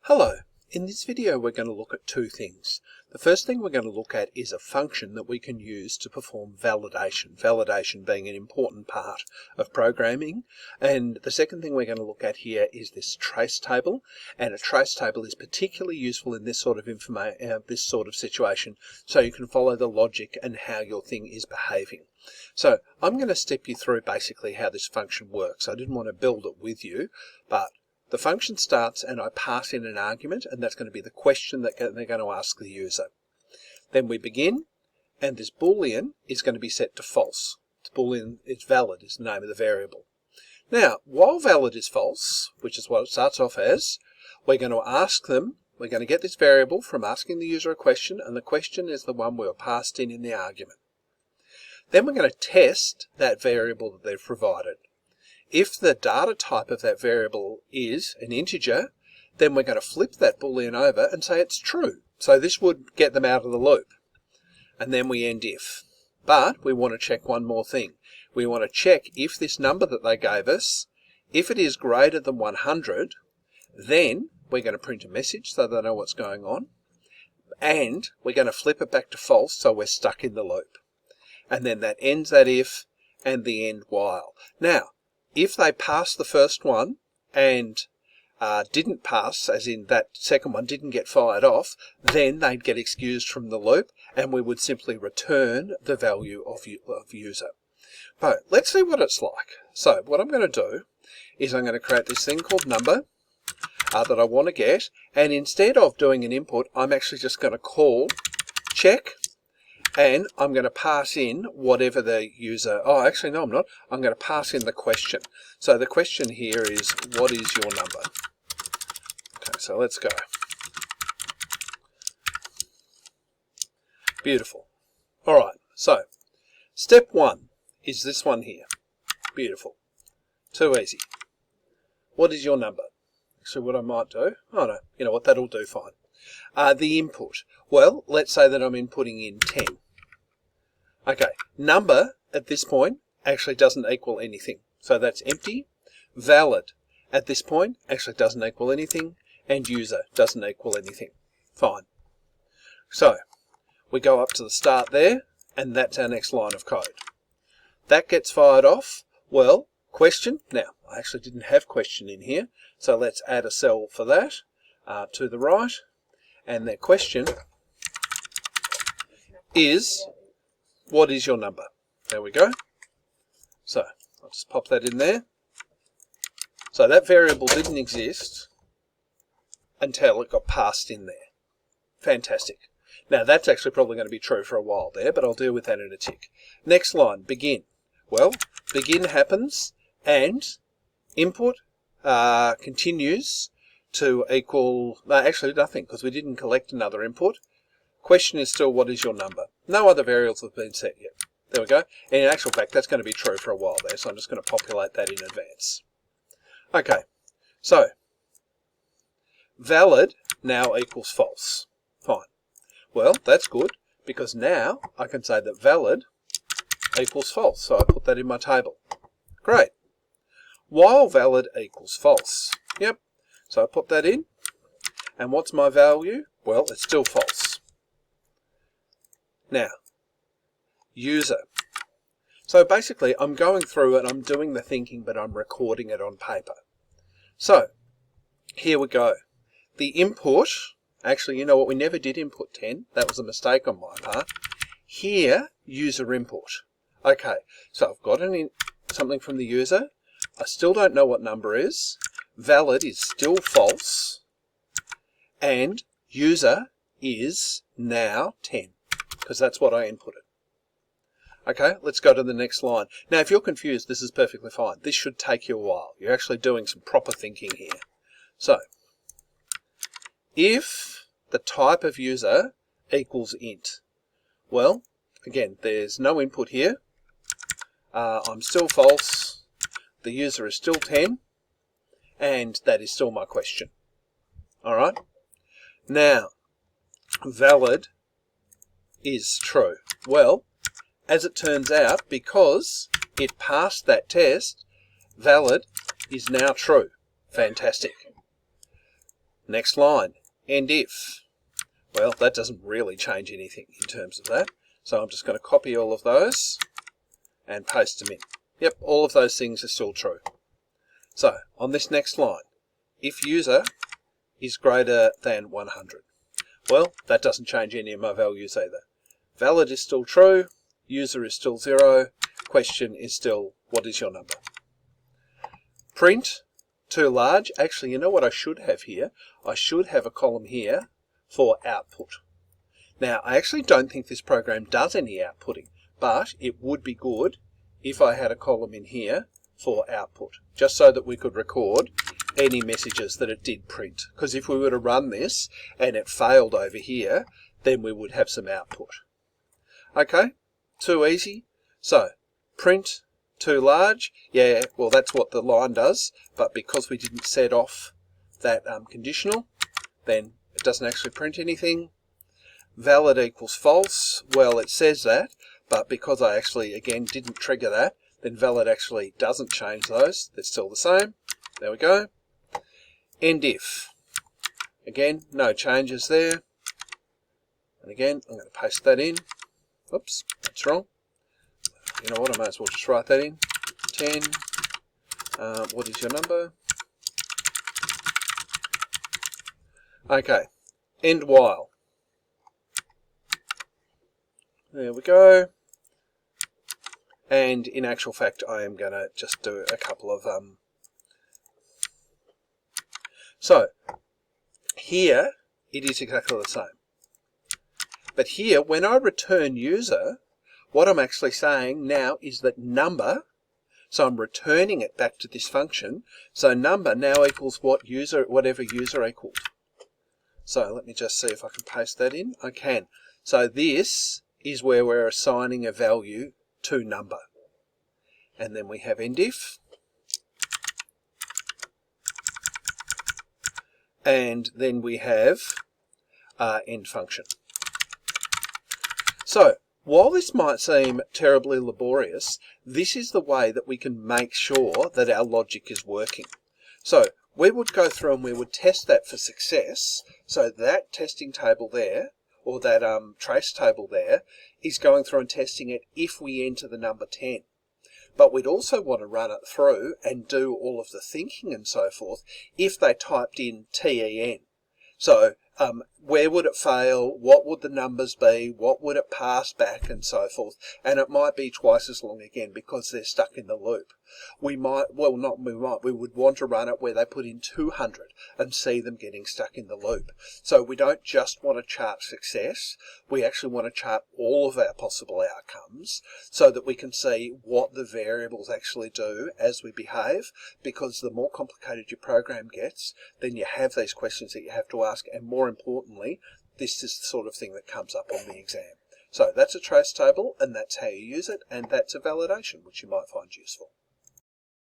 Hello. In this video we're going to look at two things. The first thing we're going to look at is a function that we can use to perform validation. Validation being an important part of programming. And the second thing we're going to look at here is this trace table. And a trace table is particularly useful in this sort of situation, so you can follow the logic and how your thing is behaving. So I'm going to step you through basically how this function works. I didn't want to build it with you, but the function starts and I pass in an argument, and that's going to be the question that they're going to ask the user. Then we begin, and this boolean is going to be set to false. This boolean is valid, is the name of the variable. Now, while valid is false, which is what it starts off as, we're going to ask them, we're going to get this variable from asking the user a question, and the question is the one we were passed in the argument. Then we're going to test that variable that they've provided. If the data type of that variable is an integer, then we're going to flip that boolean over and say it's true. So this would get them out of the loop. And then we end if. But we want to check one more thing. We want to check if this number that they gave us, if it is greater than 100, then we're going to print a message so they know what's going on. And we're going to flip it back to false so we're stuck in the loop. And then that ends that if and the end while. Now, if they pass the first one and didn't pass, as in that second one didn't get fired off, then they'd get excused from the loop and we would simply return the value of user. But let's see what it's like. So what I'm going to do is I'm going to create this thing called number that I want to get, and instead of doing an input, I'm actually just going to call check. And I'm going to pass in whatever the user... Oh, actually, no, I'm not. I'm going to pass in the question. So the question here is, what is your number? Okay, so let's go. Beautiful. All right, so step one is this one here. Beautiful. Too easy. What is your number? Actually, what I might do... Oh, no. You know what? That'll do fine. The input. Well, let's say that I'm inputting in 10. Okay, number at this point actually doesn't equal anything. So that's empty. Valid at this point actually doesn't equal anything. And user doesn't equal anything. Fine. So we go up to the start there, and that's our next line of code. That gets fired off. Well, question. Now, I actually didn't have question in here, so let's add a cell for that to the right. And their question is, what is your number? There we go. So I'll just pop that in there. So that variable didn't exist until it got passed in there. Fantastic. Now that's actually probably going to be true for a while there, but I'll deal with that in a tick. Next line, begin. Well, begin happens and input continues to equal, no, actually nothing, because we didn't collect another input. Question is still, what is your number? No other variables have been set yet. There we go. And in actual fact, that's going to be true for a while there, so I'm just going to populate that in advance. Okay, so valid now equals false. Fine. Well, that's good, because now I can say that valid equals false, so I put that in my table. Great. While valid equals false. Yep. So I put that in, and what's my value? Well, it's still false. Now, user. So basically, I'm going through and I'm doing the thinking, but I'm recording it on paper. So, here we go. The input, actually, you know what, we never did input 10. That was a mistake on my part. Here, user input. Okay, so I've got something from the user. I still don't know what number is. Valid is still false, and user is now 10, because that's what I inputted. Okay, let's go to the next line. Now, if you're confused, this is perfectly fine. This should take you a while. You're actually doing some proper thinking here. So, if the type of user equals int, well, again, there's no input here. I'm still false. The user is still 10. And that is still my question. All right. Now, valid is true. Well, as it turns out, because it passed that test, valid is now true. Fantastic. Next line, end if. Well, that doesn't really change anything in terms of that. So I'm just going to copy all of those and paste them in. Yep, all of those things are still true. So on this next line, if user is greater than 100. Well, that doesn't change any of my values either. Valid is still true, user is still 0, question is still, what is your number? Print, too large. Actually, you know what I should have here? I should have a column here for output. Now, I actually don't think this program does any outputting, but it would be good if I had a column in here for output, just so that we could record any messages that it did print. Because if we were to run this and it failed over here, then we would have some output. Okay, too easy. So, print, too large. Yeah, well, that's what the line does, but because we didn't set off that conditional, then it doesn't actually print anything. Valid equals false. Well, it says that, but because I actually, again, didn't trigger that, then valid actually doesn't change those. They're still the same. There we go. End if. Again, no changes there. And again, I'm going to paste that in. Oops, that's wrong. You know what, I might as well just write that in. 10. What is your number? Okay, end while. There we go. And in actual fact, I am going to just do a couple of... So, here, it is exactly the same. But here, when I return user, what I'm actually saying now is that number, so I'm returning it back to this function, so number now equals whatever user equaled. So let me just see if I can paste that in. I can. So this is where we're assigning a value to number. And then we have end if. And then we have end function. So, while this might seem terribly laborious, this is the way that we can make sure that our logic is working. So, we would go through and we would test that for success. So that testing table there, or that trace table there, is going through and testing it if we enter the number 10. But we'd also want to run it through and do all of the thinking and so forth if they typed in TEN. So where would it fail? What would the numbers be? What would it pass back and so forth? And it might be twice as long again because they're stuck in the loop. We would want to run it where they put in 200 and see them getting stuck in the loop. So we don't just want to chart success, we actually want to chart all of our possible outcomes so that we can see what the variables actually do as we behave, because the more complicated your program gets, then you have these questions that you have to ask, and more importantly, this is the sort of thing that comes up on the exam. So that's a trace table, and that's how you use it, and that's a validation, which you might find useful.